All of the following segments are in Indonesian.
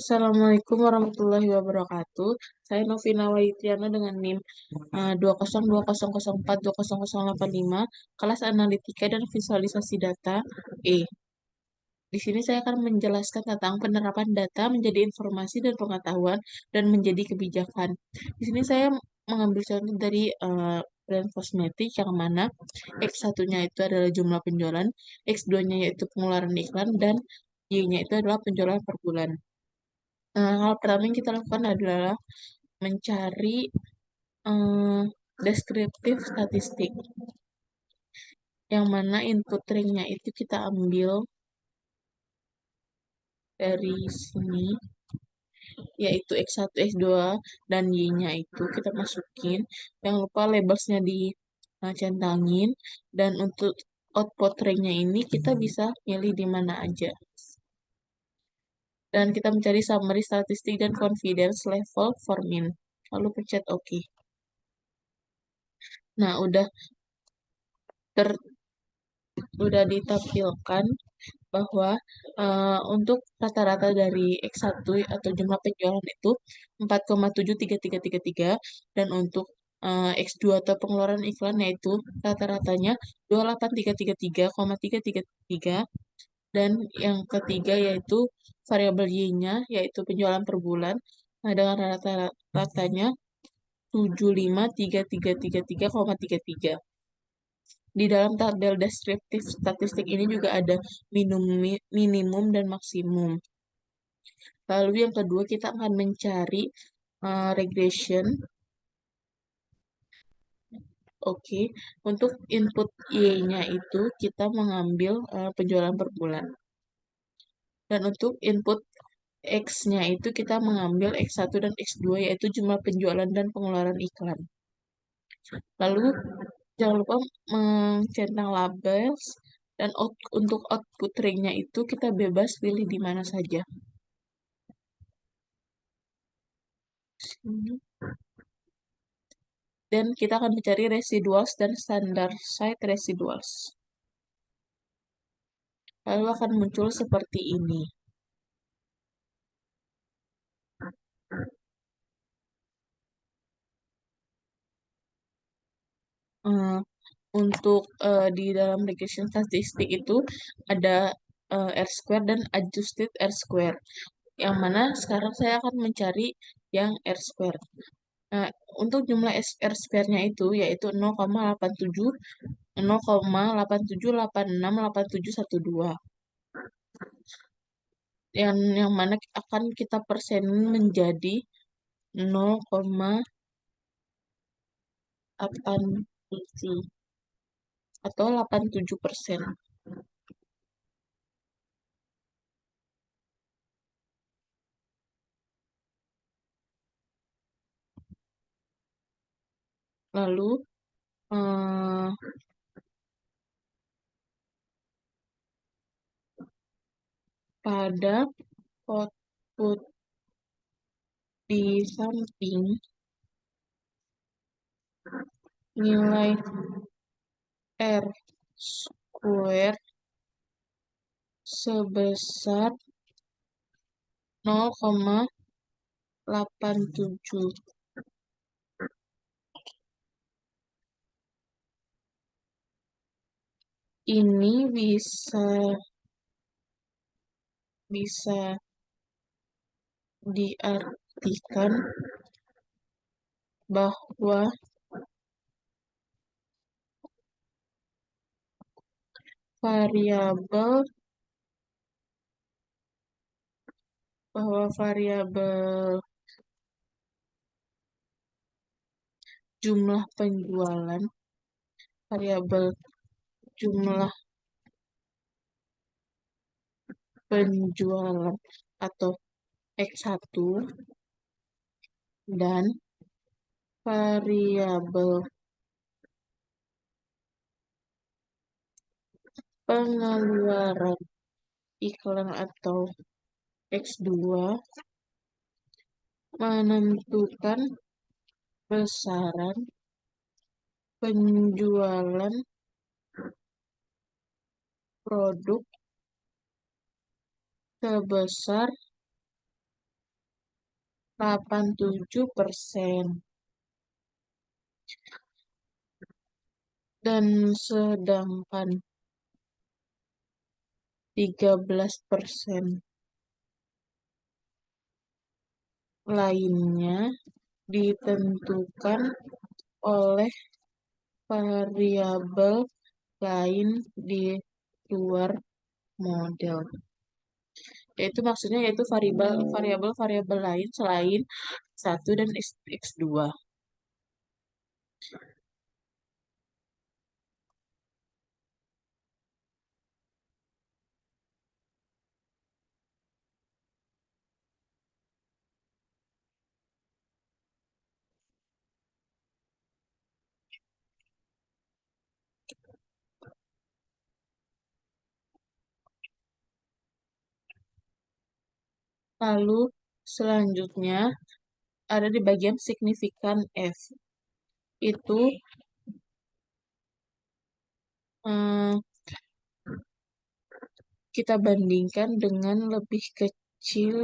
Assalamualaikum warahmatullahi wabarakatuh. Saya Novina Waitiana dengan NIM 2020004200085, kelas Analitika dan Visualisasi Data E. Di sini saya akan menjelaskan tentang penerapan data menjadi informasi dan pengetahuan dan menjadi kebijakan. Di sini saya mengambil contoh dari brand kosmetik yang mana X1-nya itu adalah jumlah penjualan, X2-nya yaitu pengeluaran iklan, dan Y-nya itu adalah penjualan per bulan. Hal pertama yang kita lakukan adalah mencari eh, deskriptif statistik, yang mana input ringnya itu kita ambil dari sini, yaitu X1, X2, dan Y-nya itu kita masukin. Jangan lupa labelsnya dicentangin, dan untuk output ringnya ini kita bisa pilih di mana aja. Dan kita mencari summary statistik dan confidence level for min. Lalu pencet OK. Nah, udah ditampilkan bahwa untuk rata-rata dari X1 atau jumlah penjualan itu 4,73333, dan untuk X2 atau pengeluaran iklan yaitu rata-ratanya 28.333,333, dan yang ketiga yaitu variabel Y-nya yaitu penjualan per bulan, dengan rata-ratanya 75.3333,33. Di dalam tabel deskriptif statistik ini juga ada minimum dan maksimum. Lalu yang kedua kita akan mencari regression. Oke, untuk input Y-nya itu kita mengambil penjualan per bulan. Dan untuk input X-nya itu kita mengambil X1 dan X2 yaitu jumlah penjualan dan pengeluaran iklan. Lalu jangan lupa mencentang labels, dan untuk output ringnya itu kita bebas pilih di mana saja. Sini. Dan kita akan mencari residuals dan standard side residuals. Lalu akan muncul seperti ini. Untuk di dalam regression statistik itu ada R square dan adjusted R square. Yang mana sekarang saya akan mencari yang R square. Nah, untuk jumlah R square-nya itu yaitu 0,87 0,87868712, yang mana akan kita persenin menjadi 0,87 atau 87%. Lalu pada output di samping nilai R square sebesar 0,87. Ini bisa diartikan bahwa variabel jumlah penjualan, variabel jumlah penjualan atau X1, dan variabel pengeluaran iklan atau X2 menentukan besaran penjualan produk sebesar 87%. Dan sedangkan 13% lainnya ditentukan oleh variabel lain di luar model. Yaitu variabel-variabel lain selain satu dan X2. Lalu selanjutnya ada di bagian signifikan F. Itu eh, kita bandingkan dengan lebih kecil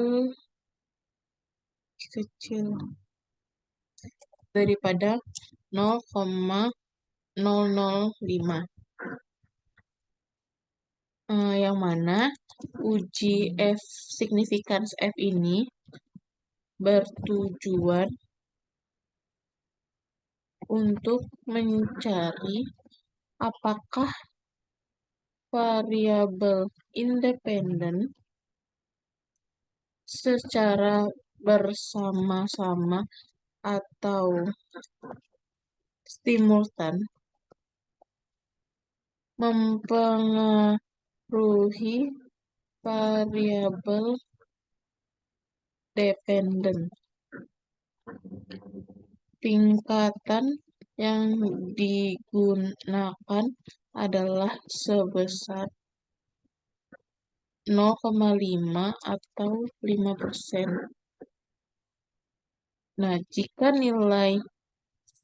daripada 0,005. Yang mana uji F significance F ini bertujuan untuk mencari apakah variabel independen secara bersama-sama atau simultan mempengaruhi variabel dependen. Tingkatan yang digunakan adalah sebesar 0,5 atau 5%. Nah, jika nilai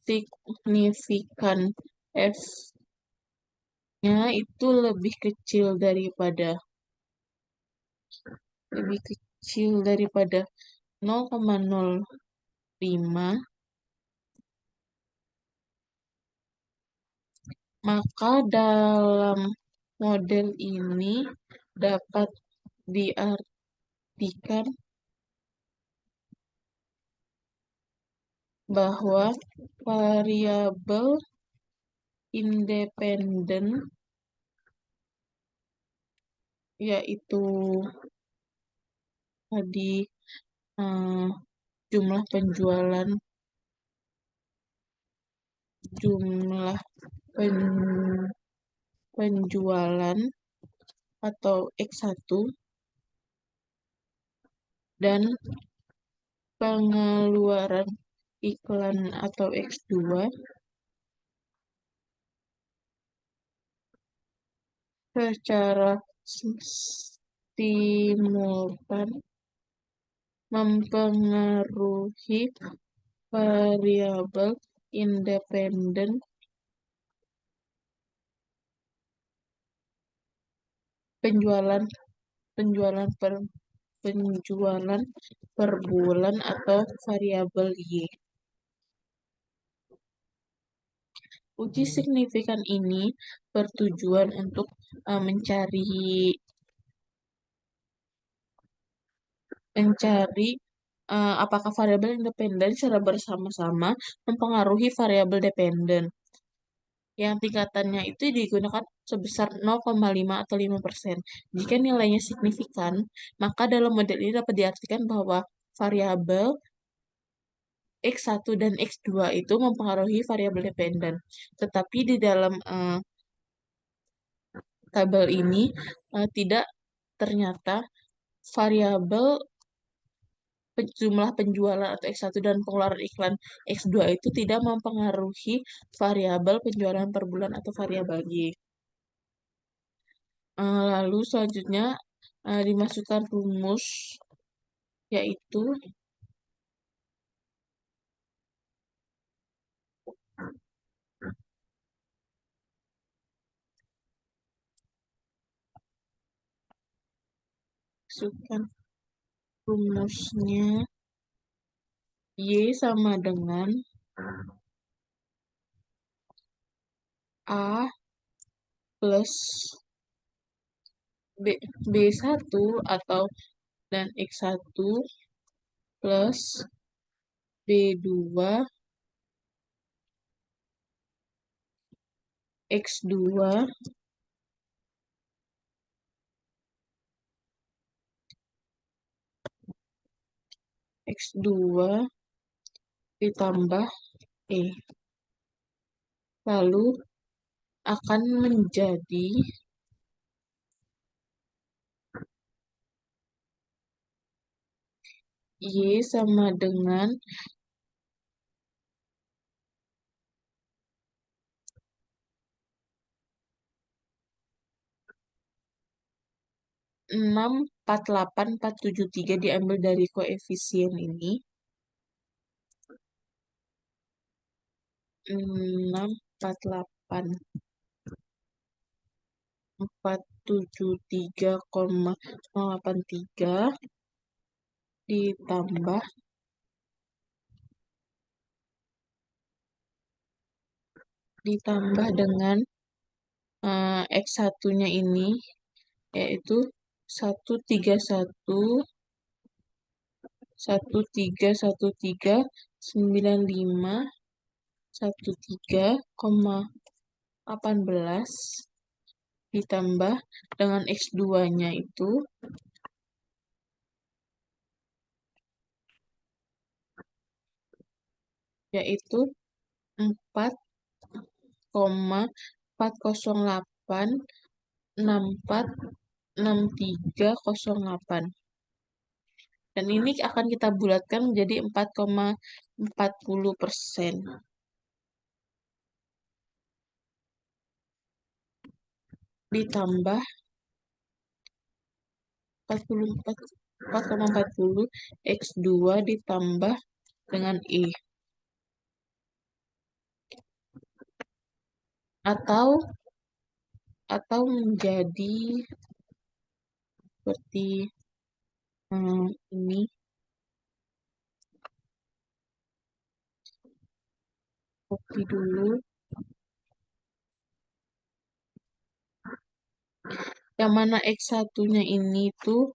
signifikan F-nya itu lebih kecil daripada 0,05, maka dalam model ini dapat diartikan bahwa variabel independen yaitu tadi eh, jumlah pen- penjualan atau X1 dan pengeluaran iklan atau X2 secara simultan mempengaruhi variabel independen penjualan penjualan per penjualan per bulan atau variabel Y. Uji signifikan ini bertujuan untuk mencari apakah variabel independen secara bersama-sama mempengaruhi variabel dependen. Yang tingkatannya itu digunakan sebesar 0,5 atau 5%. Jika nilainya signifikan, maka dalam model ini dapat diartikan bahwa variabel X1 dan X2 itu mempengaruhi variabel dependen. Tetapi di dalam tabel ini tidak ternyata variabel jumlah penjualan atau X1 dan pengeluaran iklan X2 itu tidak mempengaruhi variabel penjualan per bulan atau variabel Y. Lalu selanjutnya dimasukkan rumus yaitu masukkan rumusnya Y sama dengan A plus B, B1 atau dan X1 plus B2 X2 X2 ditambah E. Lalu akan menjadi Y sama dengan 6, 4, 8, 4, 7, 3 diambil dari koefisien ini. 6, 4, 8, 4, 7, 3,83 ditambah dengan X1-nya ini, yaitu 131,1395,13,18 ditambah dengan X2-nya itu yaitu 4,408,64,6308. Dan ini akan kita bulatkan menjadi 4,40%. Ditambah 4,40 X2 ditambah dengan E. Atau menjadi seperti ini. Copy dulu. Yang mana X1-nya ini tuh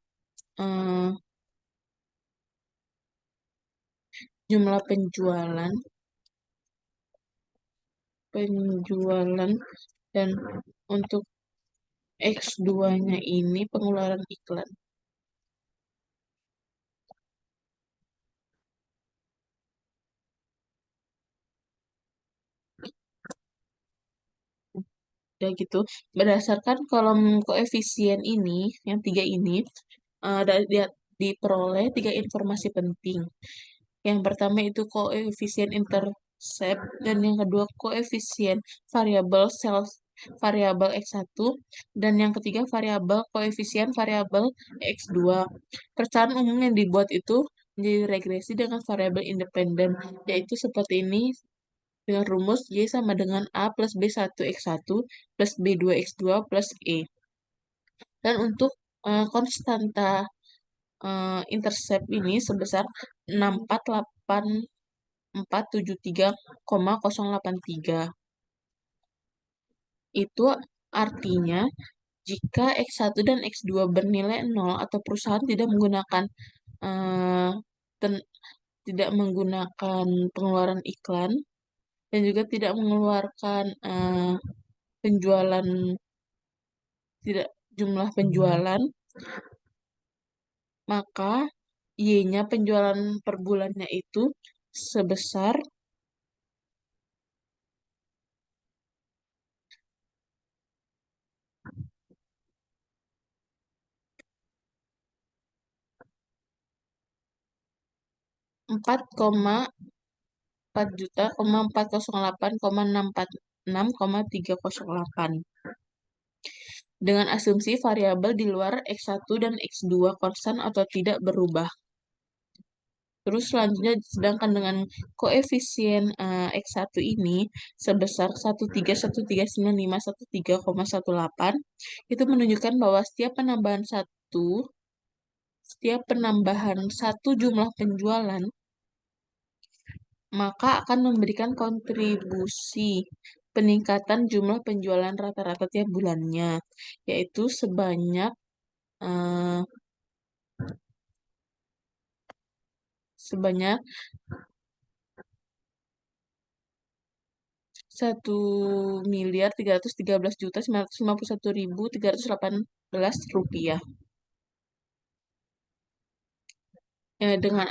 jumlah penjualan dan untuk X2-nya ini pengeluaran iklan. Ya gitu. Berdasarkan kolom koefisien ini, yang 3 ini, diperoleh 3 informasi penting. Yang pertama itu koefisien intercept dan yang kedua koefisien variabel X1 dan yang ketiga koefisien variabel X2. Perencanaan umum yang dibuat itu menjadi regresi dengan variabel independen, yaitu seperti ini dengan rumus Y sama dengan A plus B1 X1 plus B2 X2 plus E. Dan untuk konstanta intercept ini sebesar 648.473,083. Itu artinya jika X1 dan X2 bernilai 0 atau perusahaan eh, tidak menggunakan pengeluaran iklan dan juga tidak mengeluarkan penjualan tidak jumlah penjualan, maka Y-nya penjualan per bulannya itu sebesar 4,4 juta,408,646,308 dengan asumsi variabel di luar X1 dan X2 konstan atau tidak berubah. Terus selanjutnya sedangkan dengan koefisien X1 ini sebesar 1313951,18 itu menunjukkan bahwa setiap penambahan satu jumlah penjualan maka akan memberikan kontribusi peningkatan jumlah penjualan rata-rata tiap bulannya, yaitu eh, sebanyak 1.313.951.318 rupiah. Dengan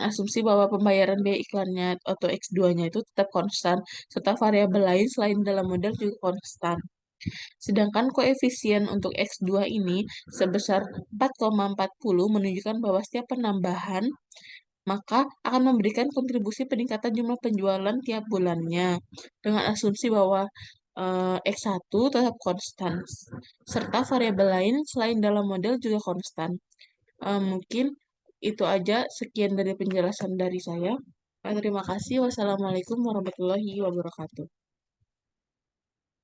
asumsi bahwa pembayaran biaya iklannya atau X2-nya itu tetap konstan, serta variabel lain selain dalam model juga konstan. Sedangkan koefisien untuk X2 ini sebesar 4,40 menunjukkan bahwa setiap penambahan maka akan memberikan kontribusi peningkatan jumlah penjualan tiap bulannya dengan asumsi bahwa X1 tetap konstan serta variabel lain selain dalam model juga konstan. Mungkin itu aja, sekian dari penjelasan dari saya. Terima kasih. Wassalamualaikum warahmatullahi wabarakatuh.